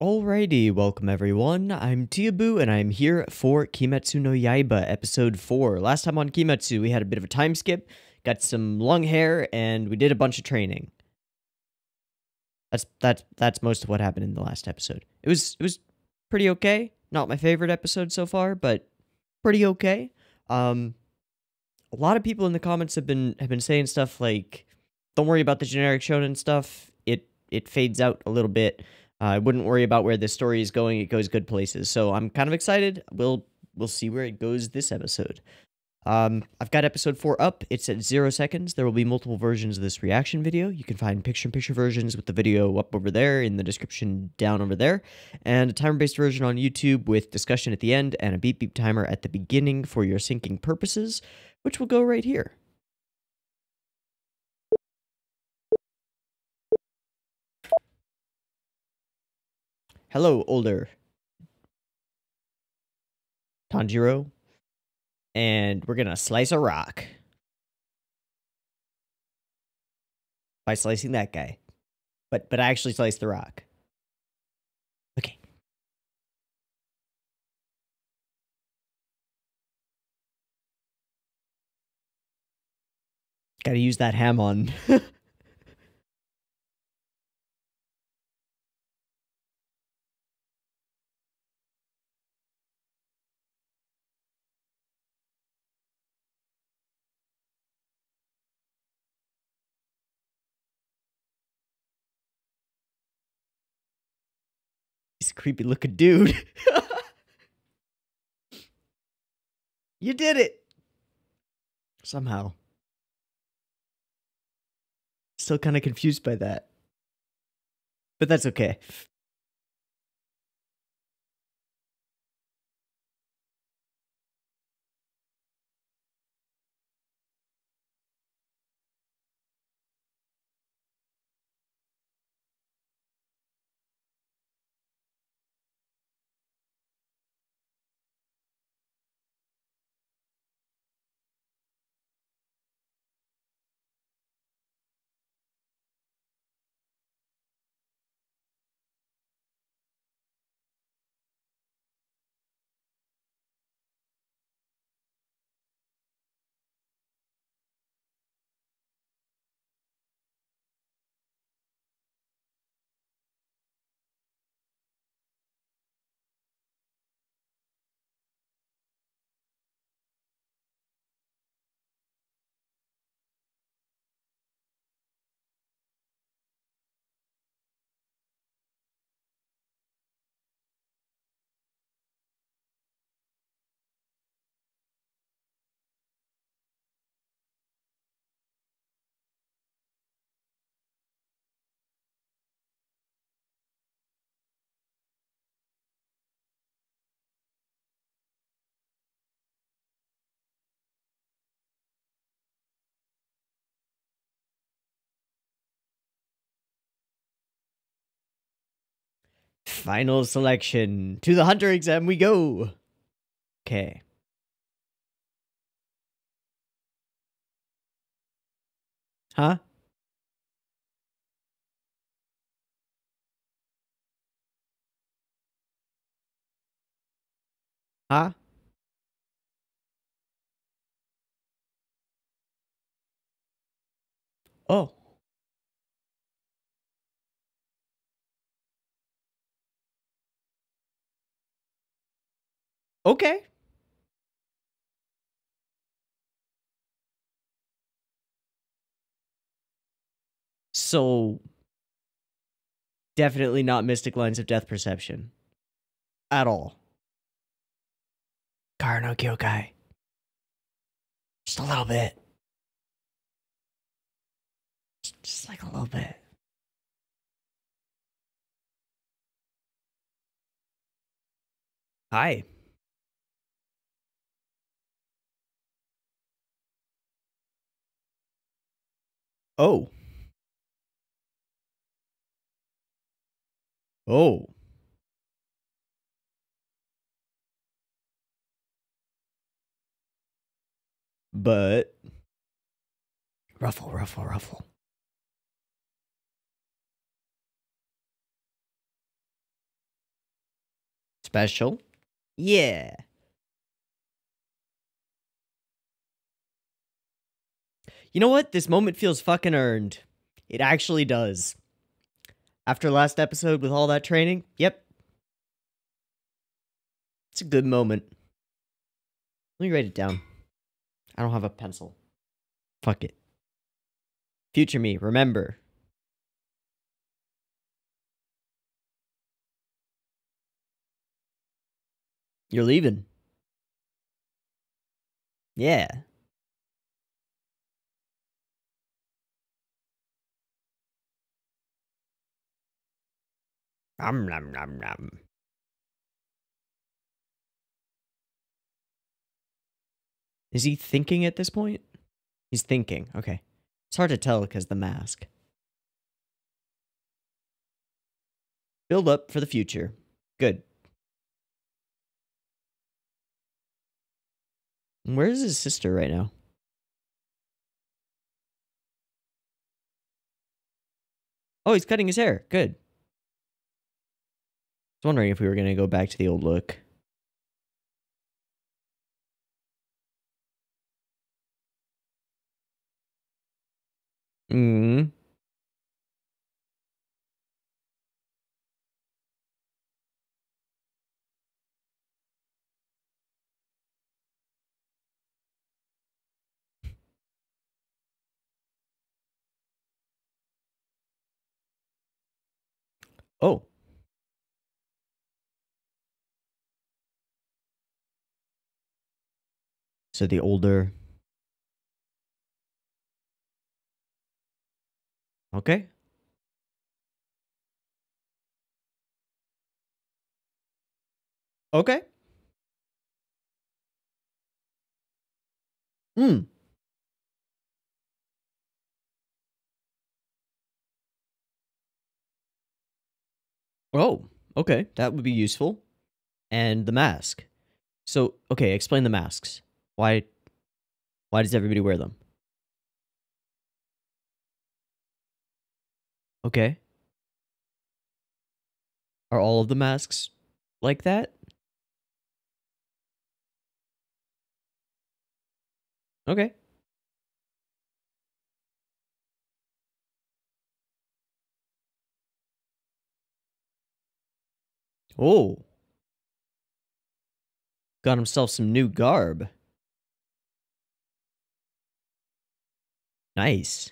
Alrighty, welcome everyone. I'm Tiabu, and I'm here for Kimetsu no Yaiba episode 4. Last time on Kimetsu, we had a bit of a time skip, got some long hair, and we did a bunch of training. That's most of what happened in the last episode. It was pretty okay. Not my favorite episode so far, but pretty okay. A lot of people in the comments have been saying stuff like, "Don't worry about the generic shonen stuff. It fades out a little bit. I wouldn't worry about where the story is going. It goes good places." So I'm kind of excited. We'll see where it goes this episode. I've got episode 4 up. It's at 0 seconds. There will be multiple versions of this reaction video. You can find picture-in-picture versions with the video up over there in the description down over there, and a timer-based version on YouTube with discussion at the end and a beep beep timer at the beginning for your syncing purposes, which will go right here. Hello, older Tanjiro. And we're gonna slice a rock by slicing that guy. But I actually sliced the rock. Okay. Gotta use that ham on. He's a creepy looking dude. You did it! Somehow. Still kind of confused by that. But that's okay. Final selection. To the Hunter exam we go. Okay. Huh? Huh? Oh. Okay. So, definitely not Mystic Lines of Death Perception. At all. Karno Kyokai. Just a little bit. Just like a little bit. Hi. Oh. Oh. But ruffle, ruffle, ruffle. Special. Yeah. You know what? This moment feels fucking earned. It actually does. After last episode with all that training, yep. It's a good moment. Let me write it down. I don't have a pencil. Fuck it. Future me, remember. You're leaving. Yeah. Nom nom nom nom. Is he thinking at this point? He's thinking. Okay. It's hard to tell because the mask. Build up for the future. Good. Where is his sister right now? Oh, he's cutting his hair. Good. I was wondering if we were going to go back to the old look. Hmm. Oh. So the older. Okay. Okay. Hmm. Oh. Okay. That would be useful. And the mask. So, okay, explain the masks. Why does everybody wear them? Okay. Are all of the masks like that? Okay. Oh. Got himself some new garb. Nice.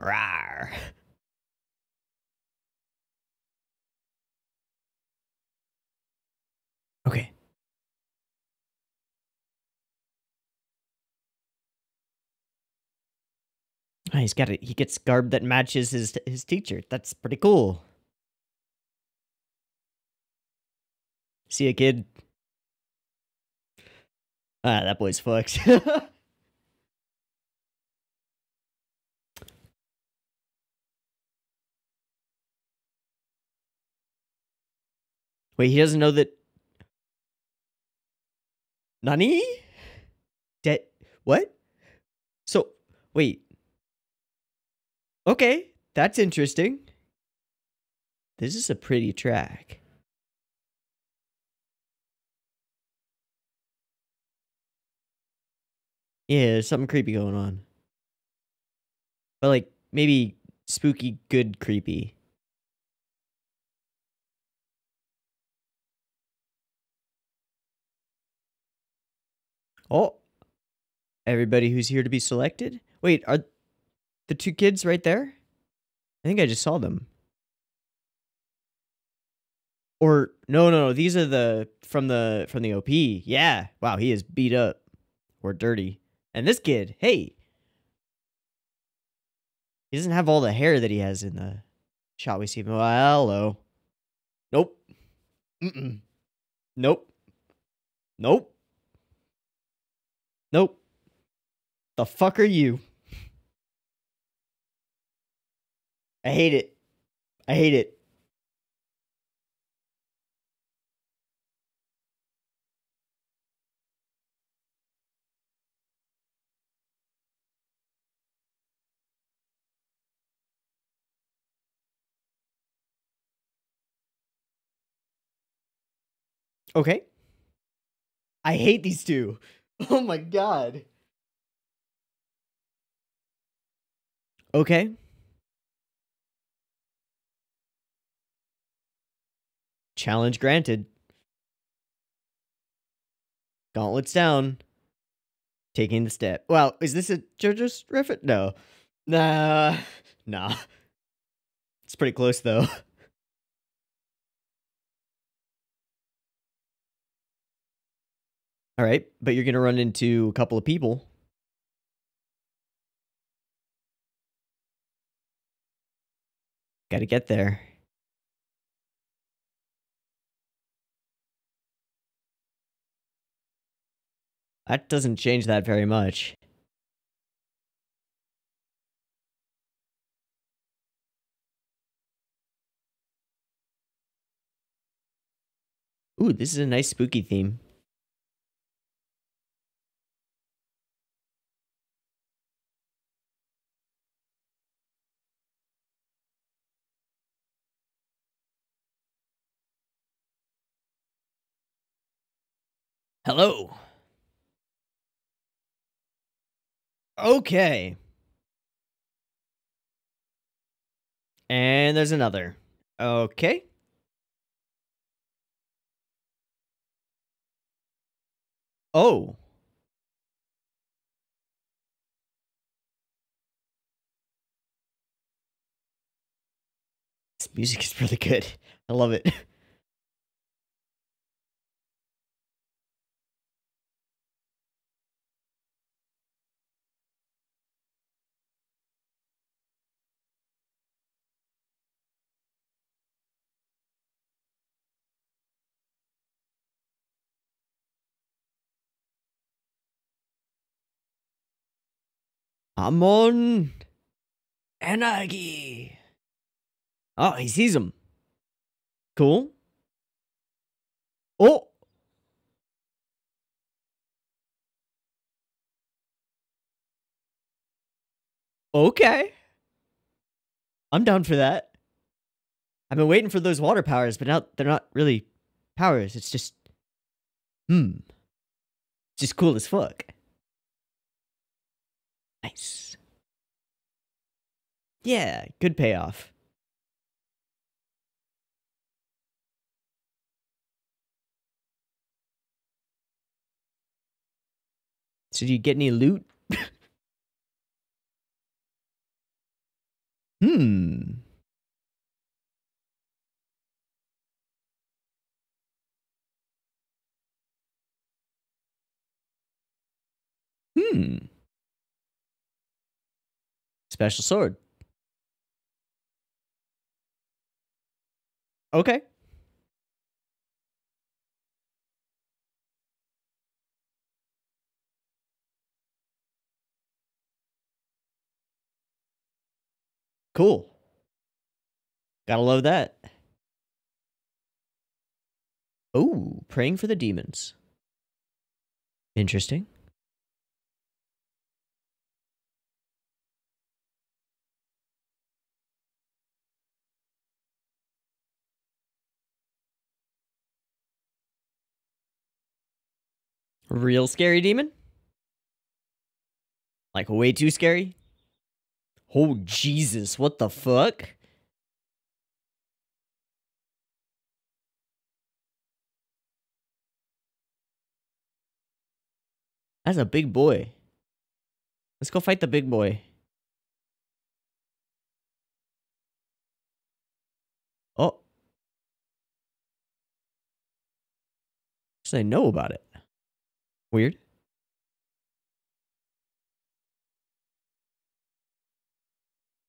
Rawr. Okay. Oh, he's got it. He gets garb that matches his teacher. That's pretty cool. See a kid? Ah, that boy's fucked. Wait, he doesn't know that. Nani? What? So, wait. Okay, that's interesting. This is a pretty track. Yeah, there's something creepy going on. But like maybe spooky good creepy. Oh, everybody who's here to be selected? Wait, are the two kids right there? I think I just saw them. Or no, these are the from the OP. Yeah. Wow, he is beat up or dirty. And this kid, hey, he doesn't have all the hair that he has in the shot we see him. Well, hello. Nope. Mm-mm. Nope. Nope. Nope. The fuck are you? I hate it. I hate it. Okay. I hate these two. Oh my god. Okay. Challenge granted. Gauntlets down. Taking the step. Wow, is this a JoJo's reference? No. Nah. Nah. It's pretty close, though. Alright, but you're gonna run into a couple of people. Gotta get there. That doesn't change that very much. Ooh, this is a nice spooky theme. Hello. Okay. And there's another. Okay. Oh. This music is really good. I love it. Amon Anagi. Oh, he sees him. Cool. Oh. Okay. I'm down for that. I've been waiting for those water powers, but now they're not really powers. It's just, it's just cool as fuck. Nice. Yeah, good payoff. So do you get any loot? Hmm. Hmm. Special sword. Okay. Cool. Gotta love that. Oh, praying for the demons. Interesting. Real scary demon? Like way too scary? Oh, Jesus, what the fuck? That's a big boy. Let's go fight the big boy. Oh. So they know about it. Weird.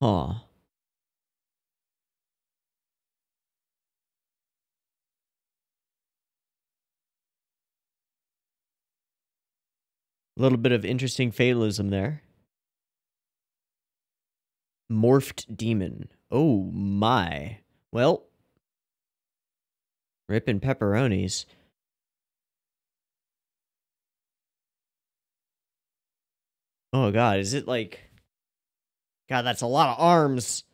Aw. A little bit of interesting fatalism there. Morphed demon. Oh my. Well. Ripping pepperonis. Oh god, is it like... God, that's a lot of arms.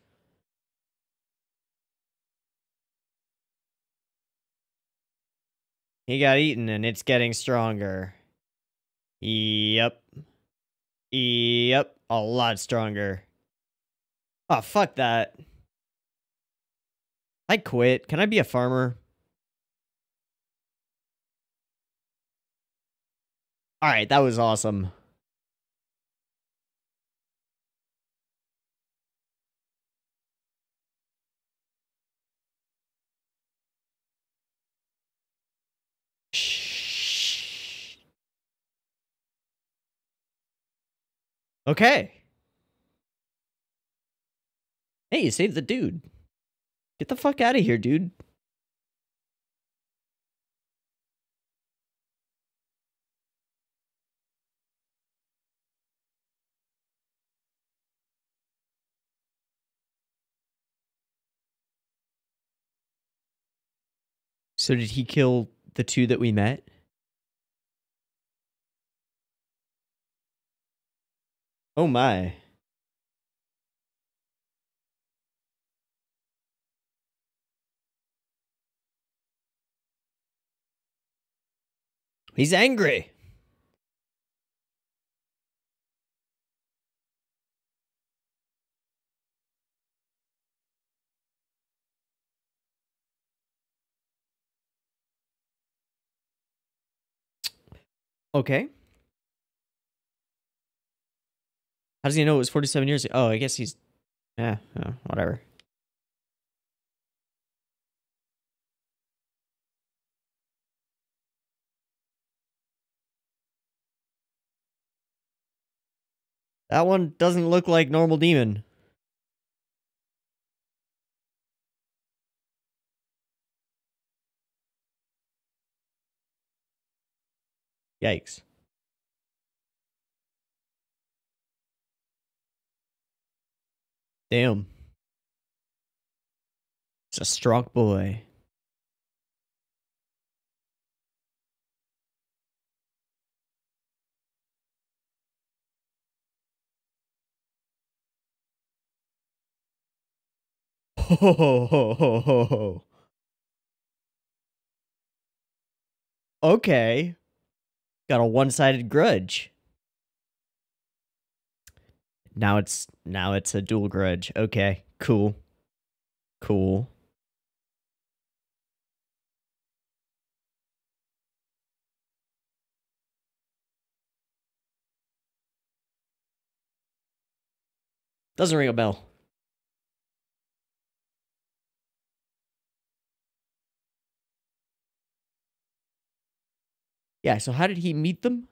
He got eaten and it's getting stronger. Yep. Yep. A lot stronger. Oh, fuck that. I quit. Can I be a farmer? Alright, that was awesome. Shh. Okay. Hey, you saved the dude. Get the fuck out of here, dude. So did he kill the two that we met? Oh my. He's angry. Okay. How does he know it was 47 years ago? Oh, I guess he's... Yeah, whatever. That one doesn't look like normal demon. Yikes. Damn. He's a strong boy. Ho ho ho ho ho ho. Okay. Got a one-sided grudge. Now it's a dual grudge. Okay. Cool. Cool. Doesn't ring a bell. Yeah, so how did he meet them?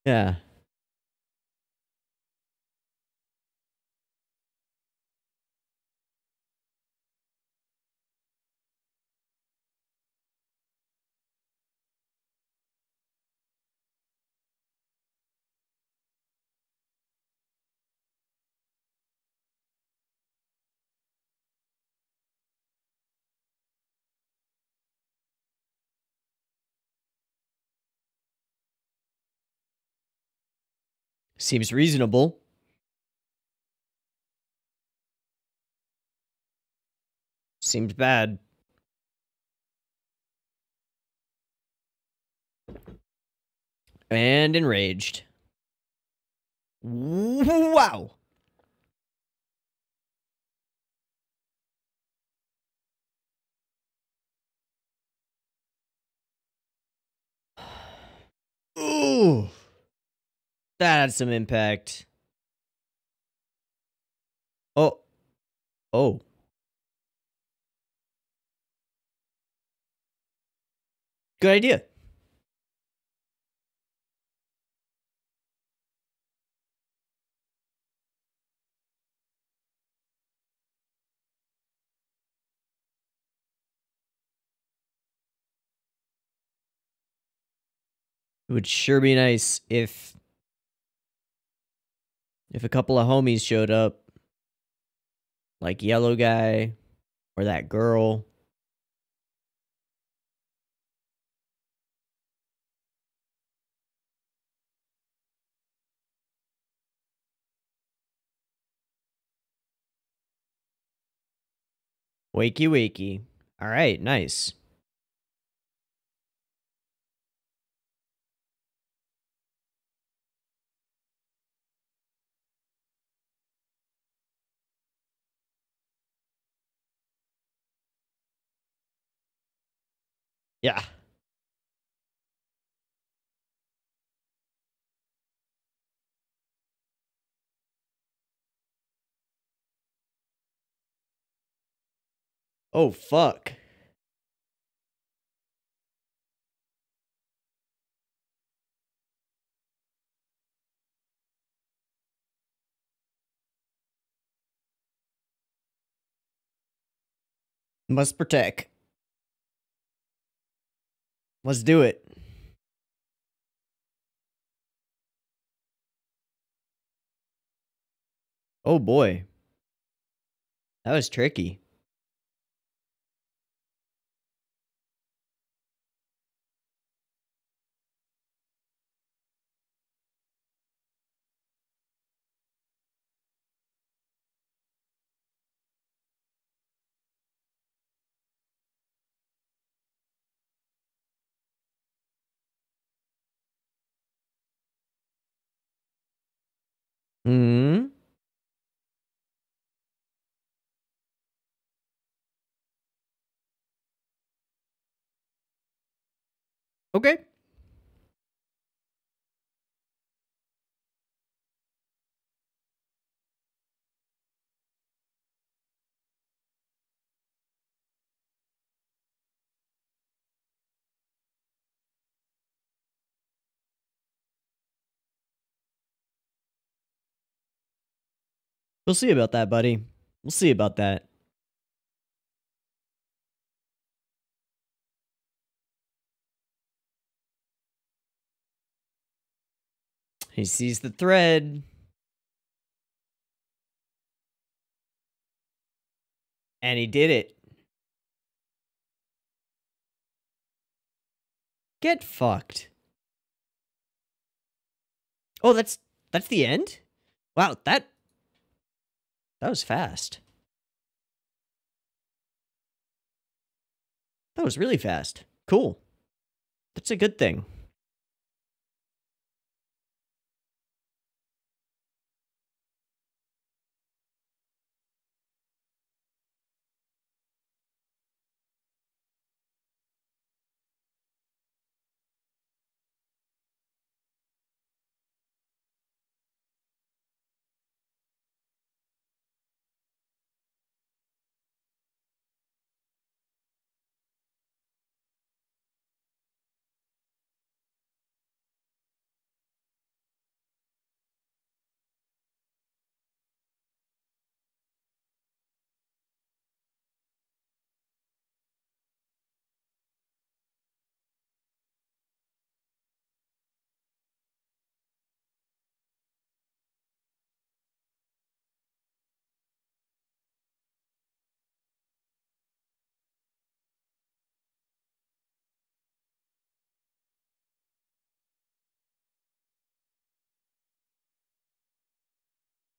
Yeah. Seems reasonable. Seems bad. And enraged. Wow. Ooh. That had some impact. Oh. Oh. Good idea. It would sure be nice if a couple of homies showed up. Like Yellow Guy or that girl. Wakey wakey. Alright, nice. Yeah. Oh, fuck. Must protect. Let's do it. Oh, boy. That was tricky. Hmm. Okay. We'll see about that, buddy. We'll see about that. He sees the thread. And he did it. Get fucked. Oh, that's the end? Wow, that was fast. That was really fast. Cool. That's a good thing.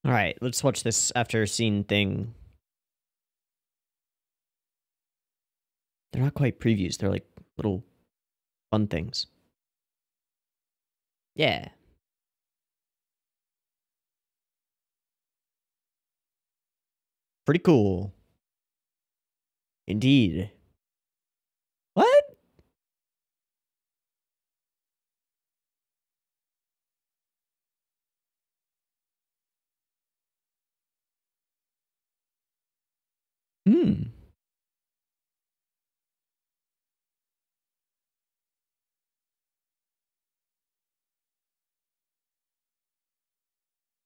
All right, let's watch this after scene thing. They're not quite previews. They're like little fun things. Yeah. Pretty cool. Indeed. What? Hmm.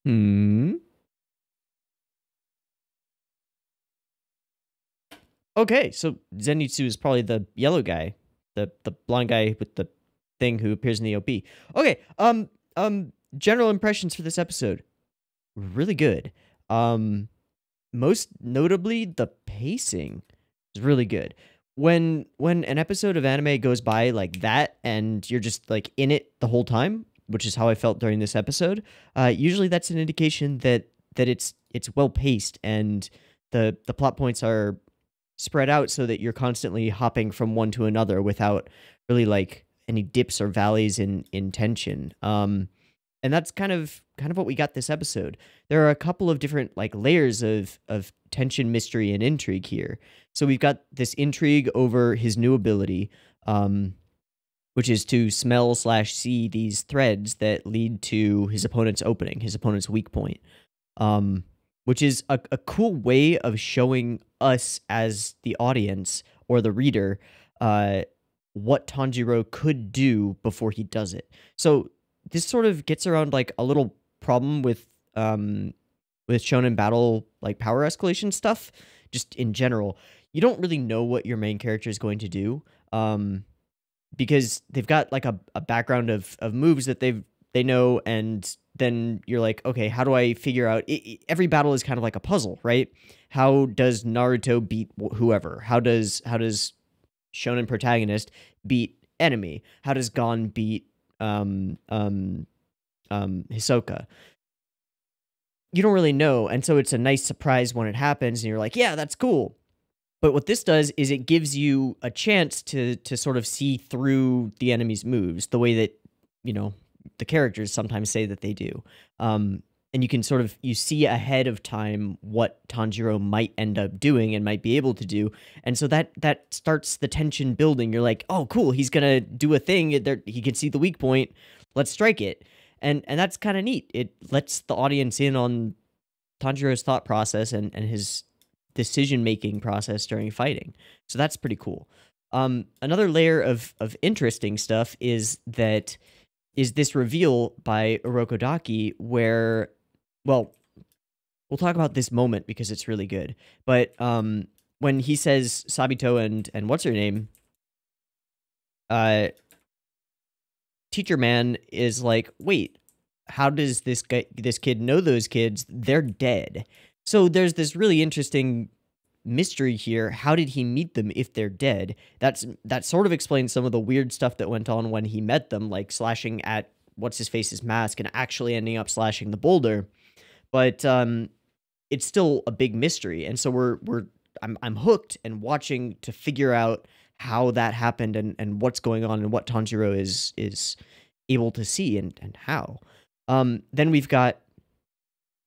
Hmm. Okay, so Zenitsu is probably the yellow guy, the blonde guy with the thing who appears in the OP. Okay, general impressions for this episode, really good. Most notably, the pacing is really good. When an episode of anime goes by like that, and you're just like in it the whole time, which is how I felt during this episode, usually that's an indication that it's well paced and the plot points are spread out so that you're constantly hopping from one to another without really like any dips or valleys in tension. And that's kind of what we got this episode. There are a couple of different like layers of tension, mystery, and intrigue here. So we've got this intrigue over his new ability. which is to smell slash see these threads that lead to his opponent's opening, his opponent's weak point. Which is a cool way of showing us as the audience or the reader what Tanjiro could do before he does it. So this sort of gets around like a little problem with Shonen Battle like power escalation stuff, just in general. You don't really know what your main character is going to do, because they've got like a background of moves that they know, and then you're like, okay, how do I figure out? Every battle is kind of like a puzzle, right? How does Naruto beat whoever? How does shonen protagonist beat enemy? How does Gon beat Hisoka? You don't really know, and so it's a nice surprise when it happens, and you're like, yeah, that's cool. But what this does is it gives you a chance to sort of see through the enemy's moves the way that, you know, the characters sometimes say that they do. And you can sort of, you see ahead of time what Tanjiro might end up doing and might be able to do. And so that starts the tension building. You're like, oh, cool, he's going to do a thing. There, he can see the weak point. Let's strike it. And that's kind of neat. It lets the audience in on Tanjiro's thought process and his decision-making process during fighting. So that's pretty cool. Another layer of interesting stuff is this reveal by Urokodaki where, well, we'll talk about this moment because it's really good. But when he says Sabito and what's her name, Teacher Man is like, wait, how does this kid know those kids? They're dead. So there's this really interesting mystery here. How did he meet them if they're dead? That sort of explains some of the weird stuff that went on when he met them, like slashing at what's-his-face's mask and actually ending up slashing the boulder. But it's still a big mystery, and so I'm hooked and watching to figure out how that happened and what's going on and what Tanjiro is able to see and how. Then we've got,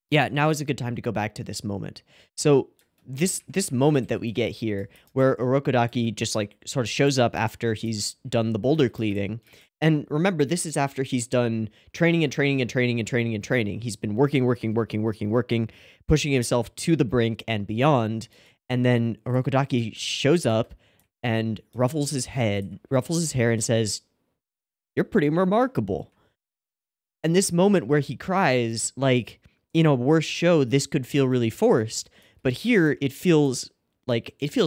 yeah, now is a good time to go back to this moment. So this moment that we get here where Urokodaki just like sort of shows up after he's done the boulder cleaving. And remember, this is after he's done training and training and training and training and training. He's been working, pushing himself to the brink and beyond. And then Urokodaki shows up and ruffles his hair and says, "You're pretty remarkable." And this moment where he cries, like, in a worse show, this could feel really forced. But here, it feels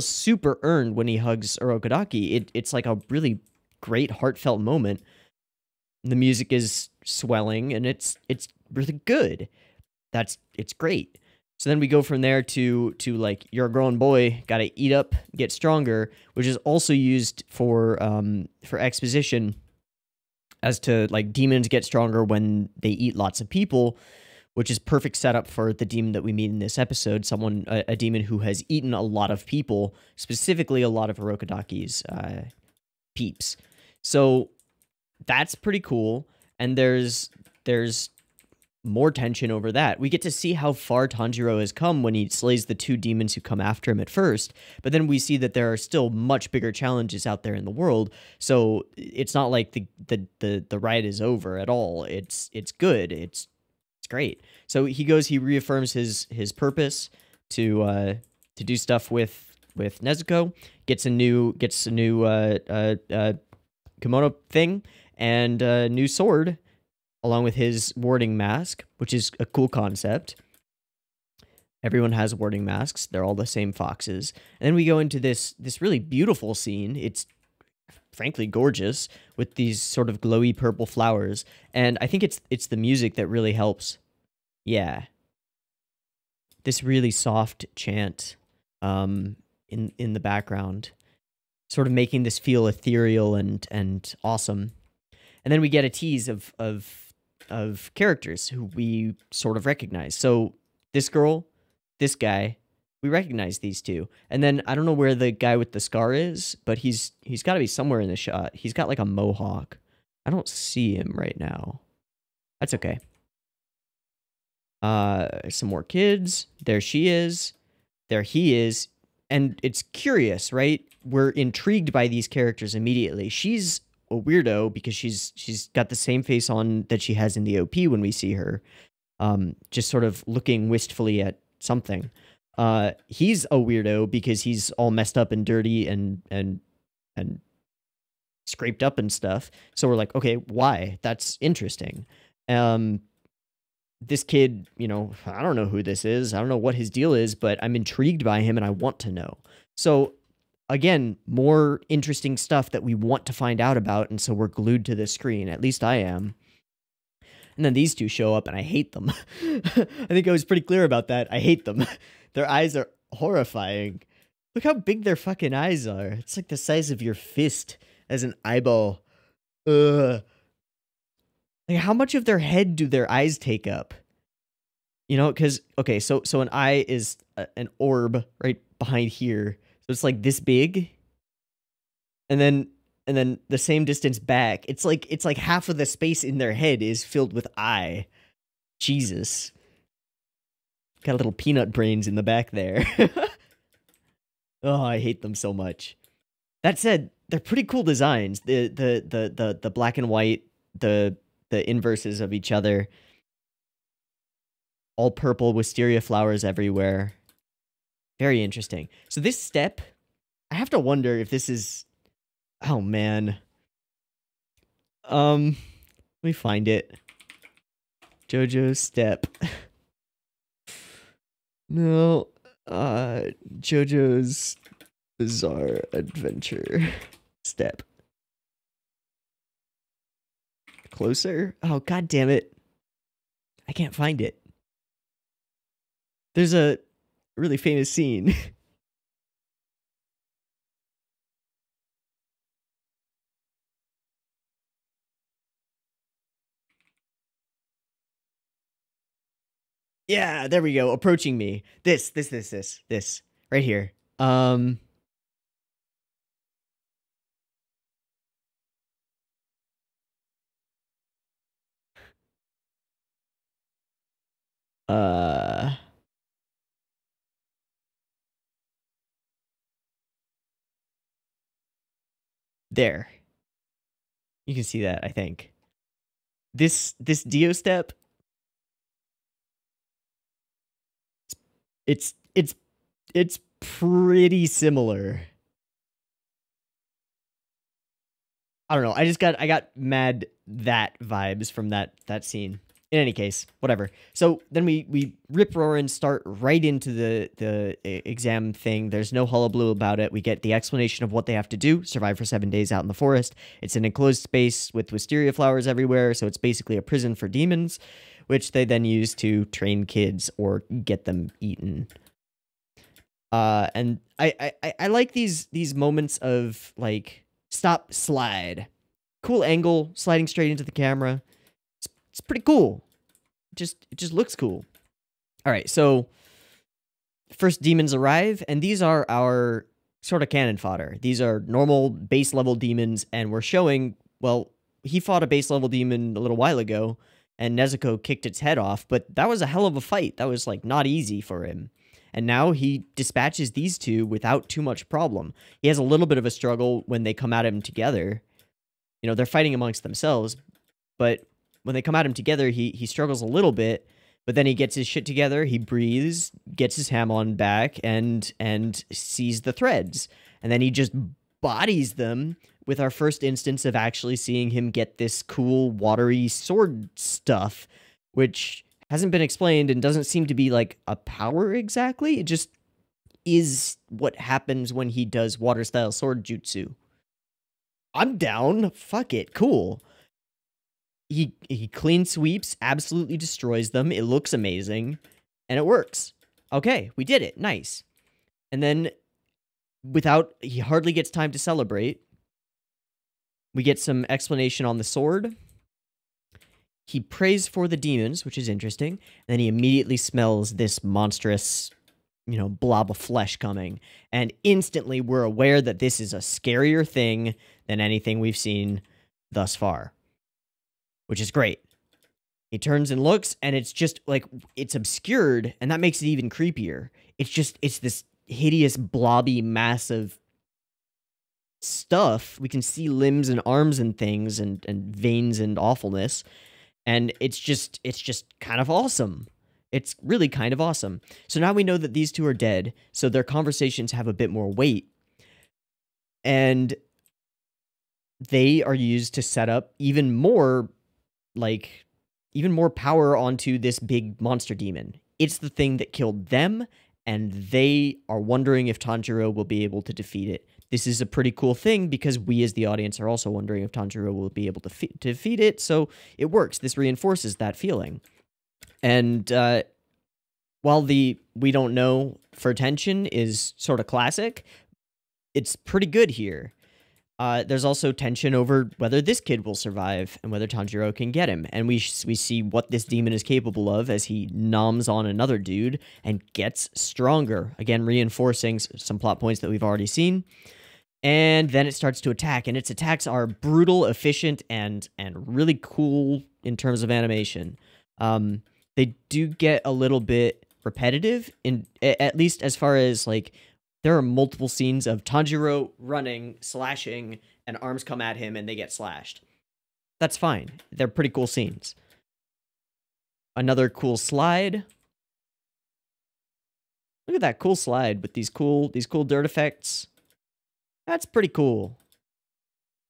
super earned when he hugs Urokodaki. It's like a really great, heartfelt moment. The music is swelling, and it's really good. It's great. So then we go from there to like, you're a grown boy, gotta eat up, get stronger, which is also used for exposition as to like demons get stronger when they eat lots of people, which is perfect setup for the demon that we meet in this episode, a demon who has eaten a lot of people, specifically a lot of Urokodaki's peeps. So that's pretty cool, and there's more tension over that. We get to see how far Tanjiro has come when he slays the two demons who come after him at first, but then we see that there are still much bigger challenges out there in the world, so it's not like the ride is over at all. It's good. It's great. So he reaffirms his purpose to do stuff with Nezuko, gets a new kimono thing and a new sword, along with his warding mask, which is a cool concept. Everyone has warding masks. They're all the same foxes. And then we go into this really beautiful scene. It's frankly gorgeous with these sort of glowy purple flowers. And I think it's the music that really helps. Yeah. This really soft chant in the background, sort of making this feel ethereal and awesome. And then we get a tease of characters who we sort of recognize. So this girl, this guy, we recognize these two. And then I don't know where the guy with the scar is, but he's got to be somewhere in the shot. He's got like a mohawk. I don't see him right now. That's okay. Some more kids. There she is. There he is. And it's curious, right? we're intrigued by these characters immediately. She's a weirdo because she's got the same face on that she has in the OP when we see her, just sort of looking wistfully at something. He's a weirdo because he's all messed up and dirty and scraped up and stuff. So we're like, okay, why? That's interesting. This kid, you know, I don't know who this is. I don't know what his deal is, but I'm intrigued by him and I want to know. So again, more interesting stuff that we want to find out about, and so we're glued to this screen. At least I am. And then these two show up and I hate them. I think I was pretty clear about that. I hate them. Their eyes are horrifying. Look how big their fucking eyes are. It's like the size of your fist as an eyeball. Ugh. Like, how much of their head do their eyes take up? You know, because, okay, so an eye is an orb right behind here. So it's like this big. And then the same distance back. It's like half of the space in their head is filled with eye. Jesus. Got little peanut brains in the back there. Oh, I hate them so much. That said, they're pretty cool designs. The black and white, the inverses of each other. All purple, wisteria flowers everywhere. Very interesting. So this step, I have to wonder if this is... Oh, man. Let me find it. JoJo's step. No. JoJo's Bizarre Adventure step. Closer? Oh, god damn it. I can't find it. There's a really famous scene. Yeah, there we go. Approaching me. This. Right here. There. You can see that, I think. This Dio step, it's pretty similar. I don't know. I got mad that vibes from that scene. In any case, whatever. So then we rip roar and start right into the exam thing. There's no hullabaloo about it. We get the explanation of what they have to do: survive for 7 days out in the forest. It's an enclosed space with wisteria flowers everywhere, so it's basically a prison for demons, which they then use to train kids or get them eaten. And I like these moments of like stop, slide, cool angle, sliding straight into the camera. It's pretty cool. It just looks cool. All right, so first demons arrive, and these are our sort of cannon fodder. These are normal base level demons, and we're showing, well, he fought a base level demon a little while ago, and Nezuko kicked its head off, but that was a hell of a fight. That was like not easy for him. And now he dispatches these two without too much problem. He has a little bit of a struggle when they come at him together. You know, they're fighting amongst themselves, but when they come at him together, he struggles a little bit, but then he gets his shit together, he breathes, gets his Hamon back, and sees the threads. And then he just bodies them with our first instance of actually seeing him get this cool, watery sword stuff, which hasn't been explained and doesn't seem to be like a power exactly. It just is what happens when he does water-style sword jutsu. I'm down. Fuck it. Cool. He clean sweeps, absolutely destroys them. It looks amazing, and it works. Okay, we did it. Nice. And then, he hardly gets time to celebrate. We get some explanation on the sword. He prays for the demons, which is interesting. And then he immediately smells this monstrous, you know, blob of flesh coming. And instantly we're aware that this is a scarier thing than anything we've seen thus far, which is great. He turns and looks, and it's just like, it's obscured, and that makes it even creepier. It's this hideous, blobby mass of stuff. We can see limbs and arms and things and veins and awfulness. And it's just kind of awesome. It's really kind of awesome. So now we know that these two are dead, so their conversations have a bit more weight. And they are used to set up even more power onto this big monster demon. It's the thing that killed them, and they are wondering if Tanjiro will be able to defeat it. This is a pretty cool thing because we as the audience are also wondering if Tanjiro will be able to defeat it, so it works. This reinforces that feeling. And while the we don't know for tension is sort of classic, it's pretty good here. There's also tension over whether this kid will survive and whether Tanjiro can get him. And we see what this demon is capable of as he noms on another dude and gets stronger. Again, reinforcing some plot points that we've already seen. And then it starts to attack, and its attacks are brutal, efficient, and really cool in terms of animation. They do get a little bit repetitive, at least as far as, like, there are multiple scenes of Tanjiro running, slashing, and arms come at him and they get slashed. That's fine. They're pretty cool scenes. Another cool slide. Look at that cool slide with these cool dirt effects. That's pretty cool.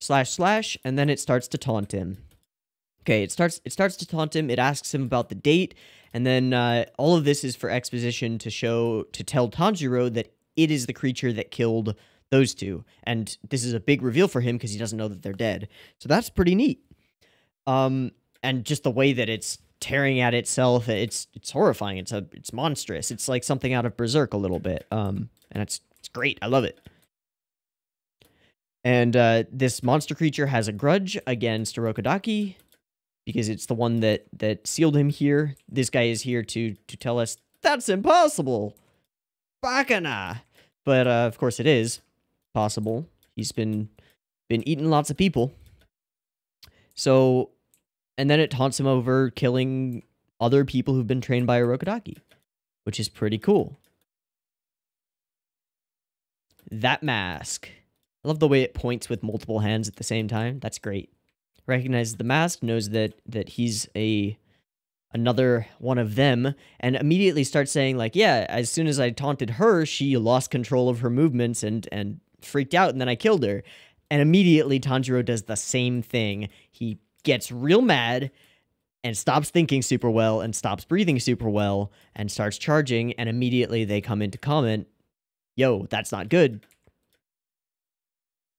Slash, slash, and then it starts to taunt him. Okay, it starts to taunt him. It asks him about the date, and then all of this is for exposition to tell Tanjiro that it is the creature that killed those two. And this is a big reveal for him because he doesn't know that they're dead. So that's pretty neat. And just the way that it's tearing at itself, it's horrifying. It's monstrous. It's like something out of Berserk a little bit. And it's great. I love it. And this monster creature has a grudge against Urokodaki because it's the one that sealed him here. This guy is here to tell us that's impossible. Bakana. But of course it is possible. He's been eating lots of people. So, and then it taunts him over killing other people who've been trained by Urokodaki, which is pretty cool. That mask. I love the way it points with multiple hands at the same time. That's great. Recognizes the mask, knows that he's another one of them, and immediately starts saying, like, yeah, as soon as I taunted her, she lost control of her movements and freaked out, and then I killed her. And immediately Tanjiro does the same thing. He gets real mad and stops thinking super well and stops breathing super well and starts charging, and immediately they come in to comment, yo, that's not good.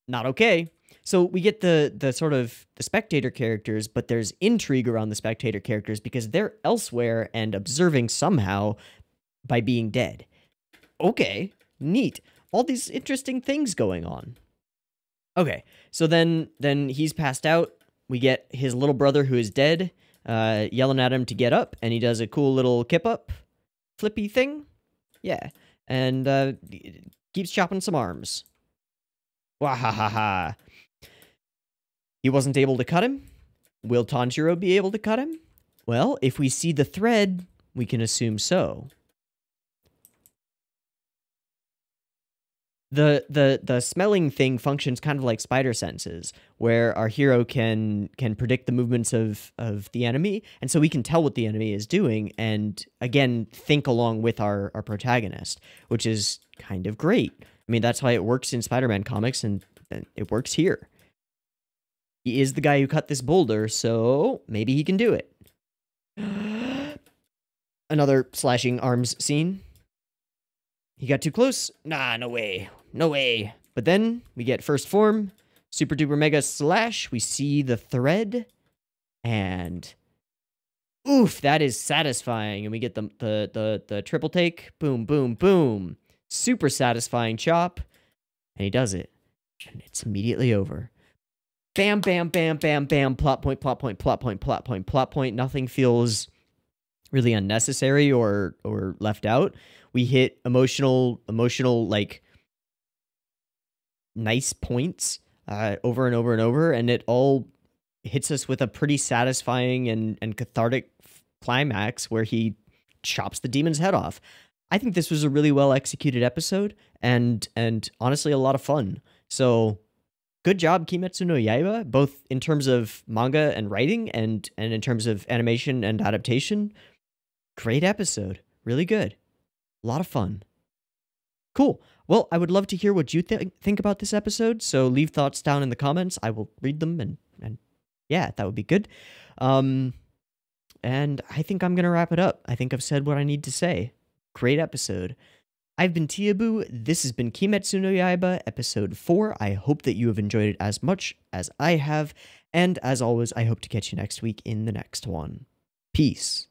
Not okay. So we get the sort of the spectator characters, but there's intrigue around the spectator characters because they're elsewhere and observing somehow by being dead. Okay, neat. All these interesting things going on. Okay, so then he's passed out. We get his little brother who is dead, yelling at him to get up, and he does a cool little kip up, flippy thing. Yeah, and keeps chopping some arms. Wahahaha. He wasn't able to cut him. Will Tanjiro be able to cut him? Well, if we see the thread, we can assume so. The smelling thing functions kind of like spider senses, where our hero can predict the movements of the enemy, and so we can tell what the enemy is doing, and again, think along with our protagonist, which is kind of great. I mean, that's why it works in Spider-Man comics, and it works here. He is the guy who cut this boulder, so maybe he can do it. Another slashing arms scene. He got too close. Nah, no way. No way. But then we get first form, super duper mega slash. We see the thread, and oof, that is satisfying. And we get the triple take. Boom, boom, boom. Super satisfying chop, and he does it, and it's immediately over. Bam, bam, bam, bam, bam. Plot point, plot point, plot point, plot point, plot point. Nothing feels really unnecessary or left out. We hit emotional, like, nice points over and over and over, and it all hits us with a pretty satisfying and cathartic climax where he chops the demon's head off. I think this was a really well executed episode and honestly a lot of fun. So good job, Kimetsu no Yaiba, both in terms of manga and writing and in terms of animation and adaptation. Great episode. Really good. A lot of fun. Cool. Well, I would love to hear what you think about this episode, so leave thoughts down in the comments. I will read them, and yeah, that would be good. And I think I'm going to wrap it up. I think I've said what I need to say. Great episode. I've been Tiabu. This has been Kimetsu no Yaiba, episode 4. I hope that you have enjoyed it as much as I have. And as always, I hope to catch you next week in the next one. Peace.